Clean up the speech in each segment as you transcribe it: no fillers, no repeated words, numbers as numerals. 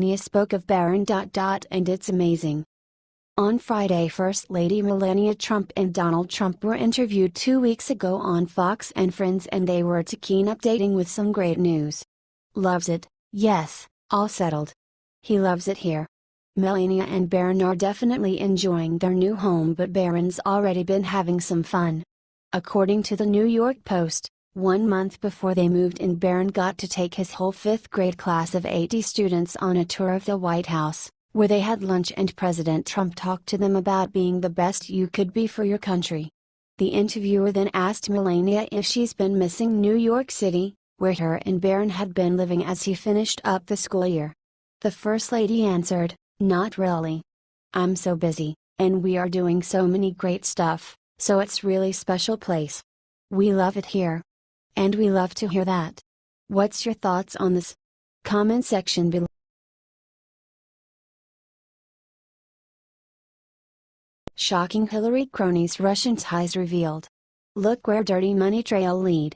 Melania spoke of Barron. And it's amazing. On Friday, First Lady Melania Trump and Donald Trump were interviewed 2 weeks ago on Fox and Friends, and they were too keen updating with some great news. Loves it, yes, all settled. He loves it here. Melania and Barron are definitely enjoying their new home, but Barron's already been having some fun. According to the New York Post, 1 month before they moved in, Barron got to take his whole 5th grade class of 80 students on a tour of the White House, where they had lunch and President Trump talked to them about being the best you could be for your country. The interviewer then asked Melania if she's been missing New York City, where her and Barron had been living as he finished up the school year. The First Lady answered, "Not really. I'm so busy, and we are doing so many great stuff, so it's really special place. We love it here. And we love to hear that. What's your thoughts on this? Comment section below." Shocking Hillary cronies' Russian ties revealed. Look where dirty money trail lead.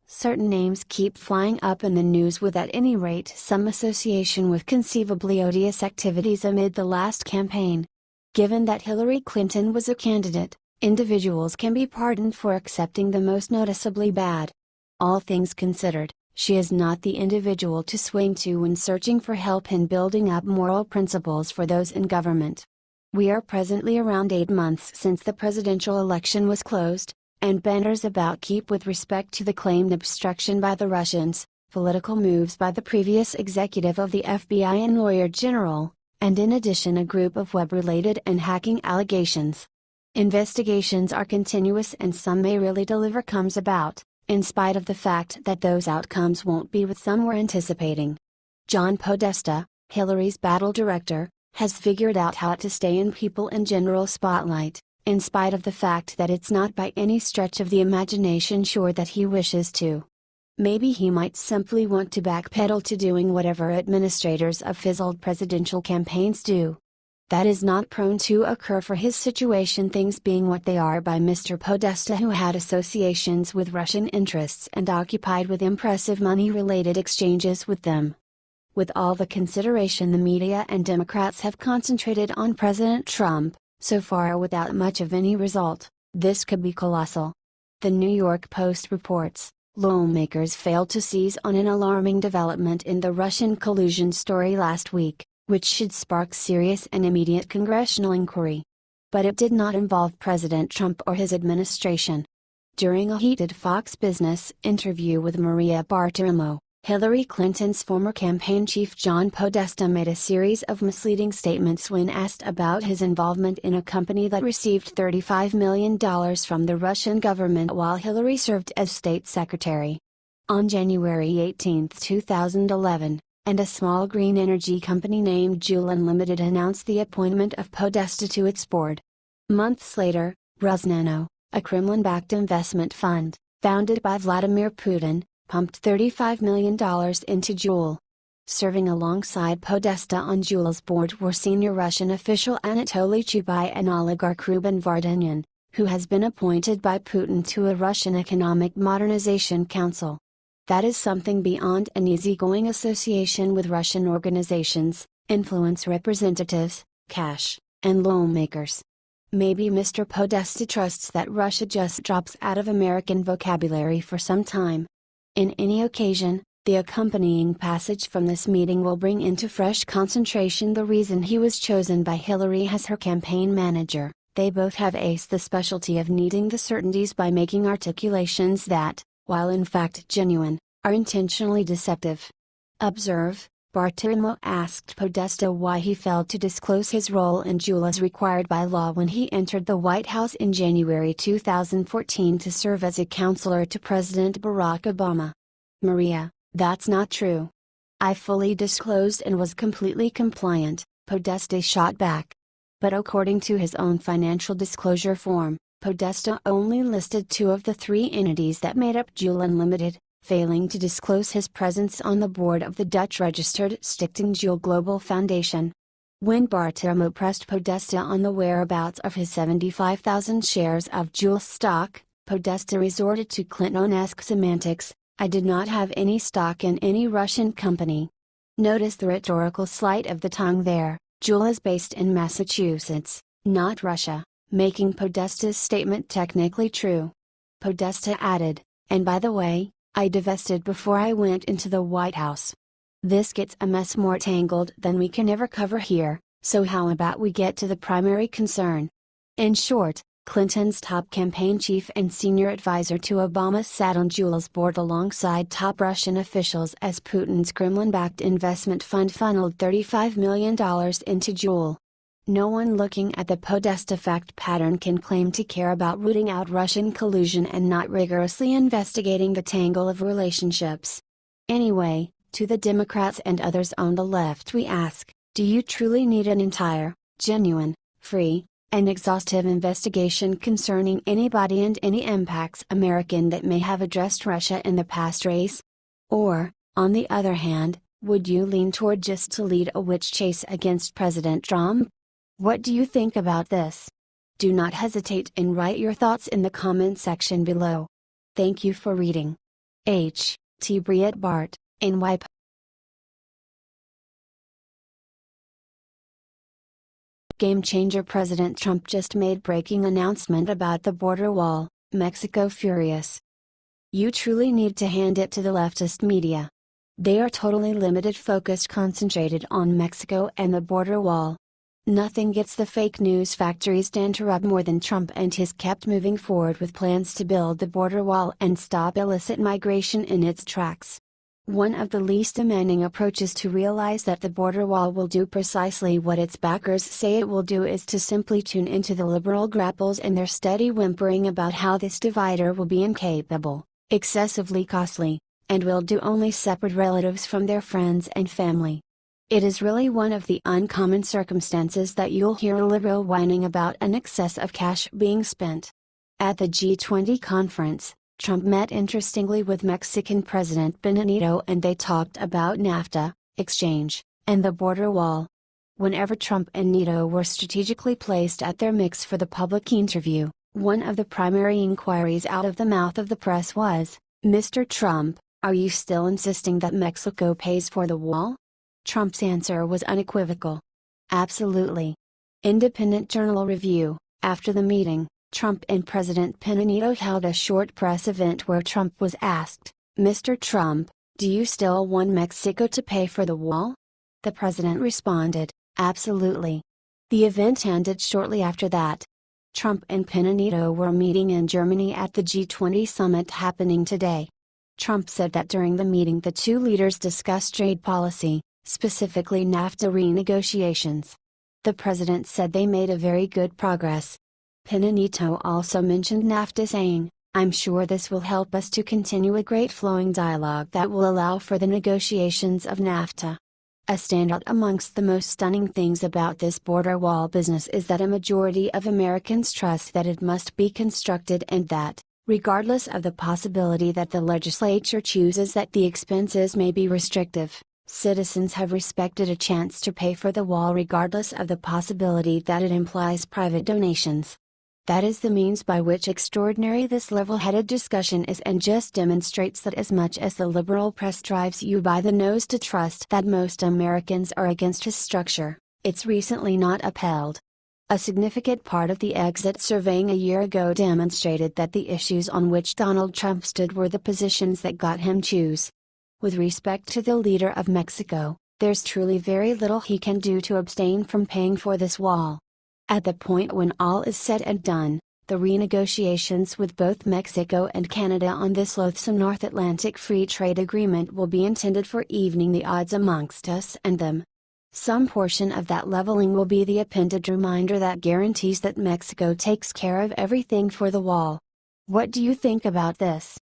Certain names keep flying up in the news with at any rate some association with conceivably odious activities amid the last campaign. Given that Hillary Clinton was a candidate, individuals can be pardoned for accepting the most noticeably bad. All things considered, she is not the individual to swing to when searching for help in building up moral principles for those in government. We are presently around 8 months since the presidential election was closed, and banners about keep with respect to the claimed obstruction by the Russians, political moves by the previous executive of the FBI and lawyer general, and in addition a group of web-related and hacking allegations. Investigations are continuous and some may really deliver comes about, in spite of the fact that those outcomes won't be what some were anticipating. John Podesta, Hillary's battle director, has figured out how to stay in people in general spotlight, in spite of the fact that it's not by any stretch of the imagination sure that he wishes to. Maybe he might simply want to backpedal to doing whatever administrators of fizzled presidential campaigns do. That is not prone to occur for his situation, things being what they are, by Mr. Podesta, who had associations with Russian interests and occupied with impressive money-related exchanges with them. With all the consideration the media and Democrats have concentrated on President Trump, so far without much of any result, this could be colossal. The New York Post reports, lawmakers failed to seize on an alarming development in the Russian collusion story last week, which should spark serious and immediate congressional inquiry. But it did not involve President Trump or his administration. During a heated Fox Business interview with Maria Bartiromo, Hillary Clinton's former campaign chief John Podesta made a series of misleading statements when asked about his involvement in a company that received $35 million from the Russian government while Hillary served as state secretary. On January 18, 2011, and a small green energy company named Juul Unlimited announced the appointment of Podesta to its board. Months later, Rosnano, a Kremlin-backed investment fund, founded by Vladimir Putin, pumped $35 million into Juul. Serving alongside Podesta on Juul's board were senior Russian official Anatoly Chubai and oligarch Ruben Vardanyan, who has been appointed by Putin to a Russian Economic Modernization Council. That is something beyond an easygoing association with Russian organizations, influence representatives, cash, and lawmakers. Maybe Mr. Podesta trusts that Russia just drops out of American vocabulary for some time. In any occasion, the accompanying passage from this meeting will bring into fresh concentration the reason he was chosen by Hillary as her campaign manager. They both have aced the specialty of needing the certainties by making articulations that, while in fact genuine, are intentionally deceptive. Observe, Bartiromo asked Podesta why he failed to disclose his role in Juul as required by law when he entered the White House in January 2014 to serve as a counselor to President Barack Obama. Maria, that's not true. I fully disclosed and was completely compliant, Podesta shot back. But according to his own financial disclosure form, Podesta only listed 2 of the 3 entities that made up Juul Unlimited, failing to disclose his presence on the board of the Dutch-registered Stichting Juul Global Foundation. When Bartiromo pressed Podesta on the whereabouts of his 75,000 shares of Juul stock, Podesta resorted to Clinton-esque semantics: I did not have any stock in any Russian company. Notice the rhetorical sleight of the tongue there. Jewel is based in Massachusetts, not Russia, making Podesta's statement technically true. Podesta added, and by the way, I divested before I went into the White House. This gets a mess more tangled than we can ever cover here, so how about we get to the primary concern? In short, Clinton's top campaign chief and senior advisor to Obama sat on Jewel's board alongside top Russian officials as Putin's Kremlin-backed investment fund funneled $35 million into Jewel. No one looking at the Podesta fact pattern can claim to care about rooting out Russian collusion and not rigorously investigating the tangle of relationships. Anyway, to the Democrats and others on the left we ask, do you truly need an entire, genuine, free, and exhaustive investigation concerning anybody and any impacts American that may have addressed Russia in the past race? Or, on the other hand, would you lean toward just to lead a witch chase against President Trump? What do you think about this? Do not hesitate and write your thoughts in the comment section below. Thank you for reading. H. T. Briette Bart, NY. Game changer. President Trump just made breaking announcement about the border wall, Mexico furious. You truly need to hand it to the leftist media. They are totally limited, focused, concentrated on Mexico and the border wall. Nothing gets the fake news factories to interrupt more than Trump and his kept moving forward with plans to build the border wall and stop illicit migration in its tracks. One of the least demanding approaches to realize that the border wall will do precisely what its backers say it will do is to simply tune into the liberal grapples and their steady whimpering about how this divider will be incapable, excessively costly, and will do only separate relatives from their friends and family. It is really one of the uncommon circumstances that you'll hear a liberal whining about an excess of cash being spent. At the G20 conference, Trump met interestingly with Mexican President Peña Nieto and they talked about NAFTA, exchange, and the border wall. Whenever Trump and Nieto were strategically placed at their mix for the public interview, one of the primary inquiries out of the mouth of the press was, "Mr. Trump, are you still insisting that Mexico pays for the wall?" Trump's answer was unequivocal. Absolutely. Independent Journal Review. After the meeting, Trump and President Peña Nieto held a short press event where Trump was asked, "Mr. Trump, do you still want Mexico to pay for the wall?" The president responded, "Absolutely." The event ended shortly after that. Trump and Peña Nieto were meeting in Germany at the G20 summit happening today. Trump said that during the meeting the two leaders discussed trade policy, specifically NAFTA renegotiations. The president said they made a very good progress. Peña Nieto also mentioned NAFTA, saying, "I'm sure this will help us to continue a great flowing dialogue that will allow for the negotiations of NAFTA." A standout amongst the most stunning things about this border wall business is that a majority of Americans trust that it must be constructed and that, regardless of the possibility that the legislature chooses that the expenses may be restrictive, citizens have respected a chance to pay for the wall regardless of the possibility that it implies private donations. That is the means by which extraordinary this level-headed discussion is, and just demonstrates that as much as the liberal press drives you by the nose to trust that most Americans are against his structure, it's recently not upheld. A significant part of the exit surveying a year ago demonstrated that the issues on which Donald Trump stood were the positions that got him choose. With respect to the leader of Mexico, there's truly very little he can do to abstain from paying for this wall. At the point when all is said and done, the renegotiations with both Mexico and Canada on this loathsome North Atlantic Free Trade Agreement will be intended for evening the odds amongst us and them. Some portion of that leveling will be the appended reminder that guarantees that Mexico takes care of everything for the wall. What do you think about this?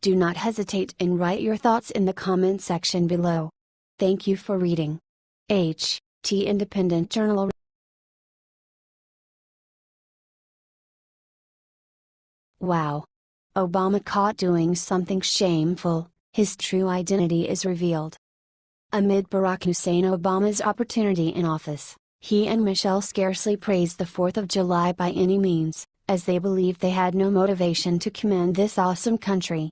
Do not hesitate and write your thoughts in the comment section below. Thank you for reading. H. T. Independent Journal. Wow! Obama caught doing something shameful, his true identity is revealed. Amid Barack Hussein Obama's opportunity in office, he and Michelle scarcely praised the 4th of July by any means, as they believed they had no motivation to commend this awesome country.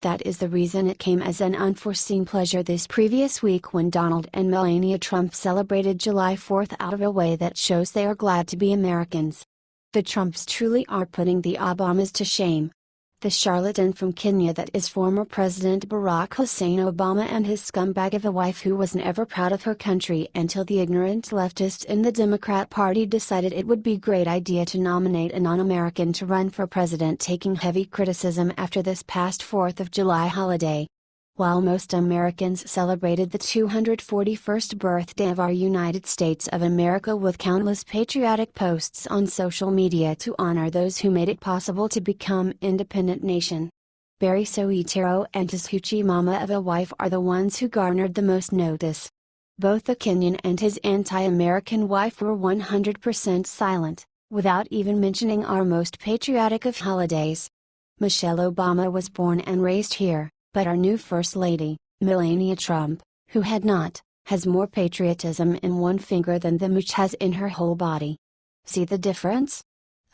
That is the reason it came as an unforeseen pleasure this previous week when Donald and Melania Trump celebrated July 4th out of a way that shows they are glad to be Americans. The Trumps truly are putting the Obamas to shame. The charlatan from Kenya that is former President Barack Hussein Obama and his scumbag of a wife who was never proud of her country until the ignorant leftists in the Democrat Party decided it would be a great idea to nominate a non-American to run for president, taking heavy criticism after this past 4th of July holiday. While most Americans celebrated the 241st birthday of our United States of America with countless patriotic posts on social media to honor those who made it possible to become independent nation, Barry Soetoro and his hoochie mama of a wife are the ones who garnered the most notice. Both the Kenyan and his anti-American wife were 100% silent, without even mentioning our most patriotic of holidays. Michelle Obama was born and raised here. But our new First Lady, Melania Trump, who has more patriotism in one finger than the mooch has in her whole body. See the difference?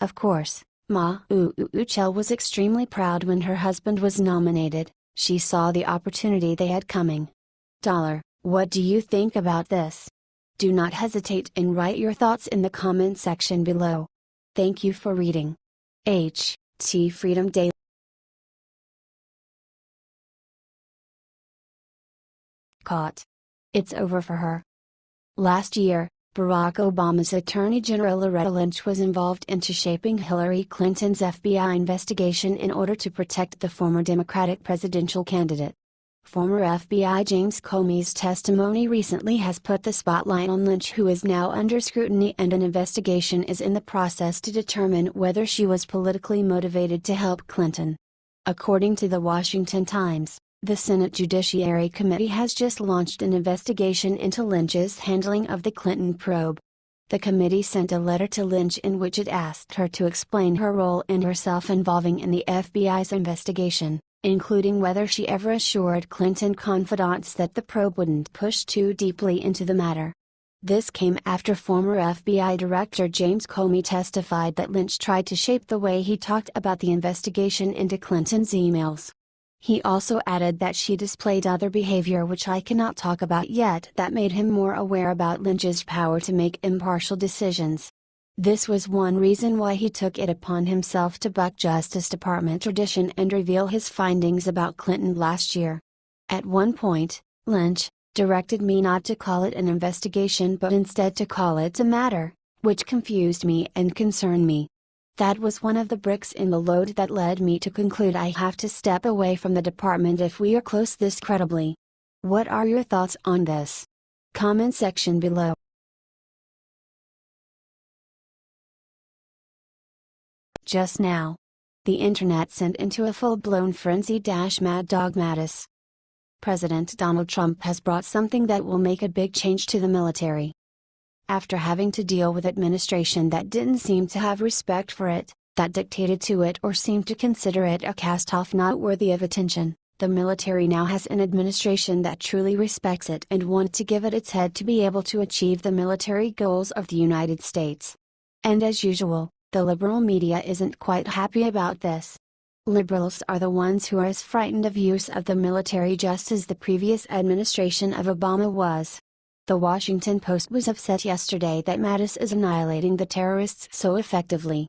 Of course, Uchel was extremely proud when her husband was nominated. She saw the opportunity they had coming. What do you think about this? Do not hesitate and write your thoughts in the comment section below. Thank you for reading. T Freedom Daily. Caught. It's over for her. Last year, Barack Obama's Attorney General Loretta Lynch was involved into shaping Hillary Clinton's FBI investigation in order to protect the former Democratic presidential candidate. Former FBI James Comey's testimony recently has put the spotlight on Lynch, who is now under scrutiny, and an investigation is in the process to determine whether she was politically motivated to help Clinton. According to the Washington Times, the Senate Judiciary Committee has just launched an investigation into Lynch's handling of the Clinton probe. The committee sent a letter to Lynch in which it asked her to explain her role and herself involving in the FBI's investigation, including whether she ever assured Clinton confidants that the probe wouldn't push too deeply into the matter. This came after former FBI Director James Comey testified that Lynch tried to shape the way he talked about the investigation into Clinton's emails. He also added that she displayed other behavior which I cannot talk about yet that made him more aware about Lynch's power to make impartial decisions. This was one reason why he took it upon himself to buck Justice Department tradition and reveal his findings about Clinton last year. At one point, Lynch directed me not to call it an investigation but instead to call it a matter, which confused me and concerned me. That was one of the bricks in the load that led me to conclude I have to step away from the department if we are close this credibly. What are your thoughts on this? Comment section below. Just now, the internet sent into a full-blown frenzy. Mad Dog Madison. President Donald Trump has brought something that will make a big change to the military. After having to deal with administration that didn't seem to have respect for it, that dictated to it or seemed to consider it a cast-off not worthy of attention, the military now has an administration that truly respects it and wants to give it its head to be able to achieve the military goals of the United States. And as usual, the liberal media isn't quite happy about this. Liberals are the ones who are as frightened of use of the military just as the previous administration of Obama was. The Washington Post was upset yesterday that Madison is annihilating the terrorists so effectively.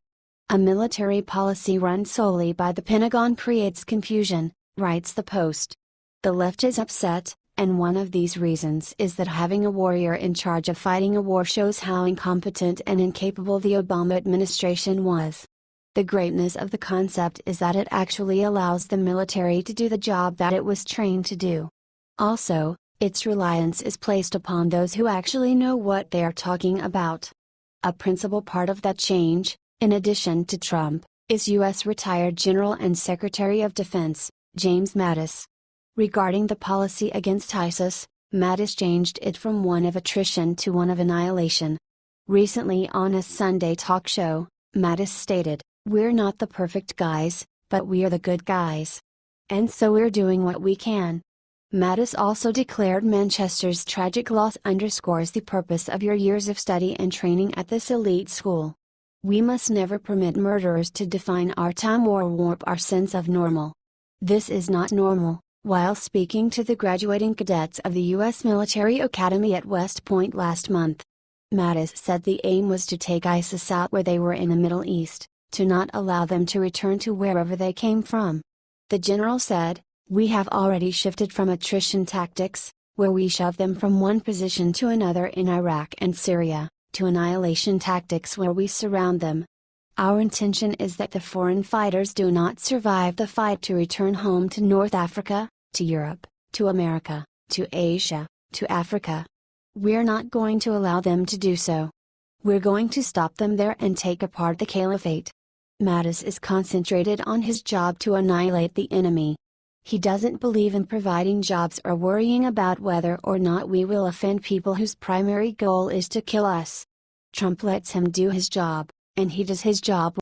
A military policy run solely by the Pentagon creates confusion, writes the Post. The left is upset, and one of these reasons is that having a warrior in charge of fighting a war shows how incompetent and incapable the Obama administration was. The greatness of the concept is that it actually allows the military to do the job that it was trained to do. Also, its reliance is placed upon those who actually know what they are talking about. A principal part of that change, in addition to Trump, is U.S. retired General and Secretary of Defense, James Mattis. Regarding the policy against ISIS, Mattis changed it from one of attrition to one of annihilation. Recently on a Sunday talk show, Mattis stated, "We're not the perfect guys, but we are the good guys. And so we're doing what we can." Mattis also declared Manchester's tragic loss underscores the purpose of your years of study and training at this elite school. We must never permit murderers to define our time or warp our sense of normal. This is not normal. While speaking to the graduating cadets of the U.S. Military Academy at West Point last month, Mattis said the aim was to take ISIS out where they were in the Middle East, to not allow them to return to wherever they came from. The general said, "We have already shifted from attrition tactics, where we shove them from one position to another in Iraq and Syria, to annihilation tactics where we surround them. Our intention is that the foreign fighters do not survive the fight to return home to North Africa, to Europe, to America, to Asia, to Africa. We're not going to allow them to do so. We're going to stop them there and take apart the caliphate." Mattis is concentrated on his job to annihilate the enemy. He doesn't believe in providing jobs or worrying about whether or not we will offend people whose primary goal is to kill us. Trump lets him do his job, and he does his job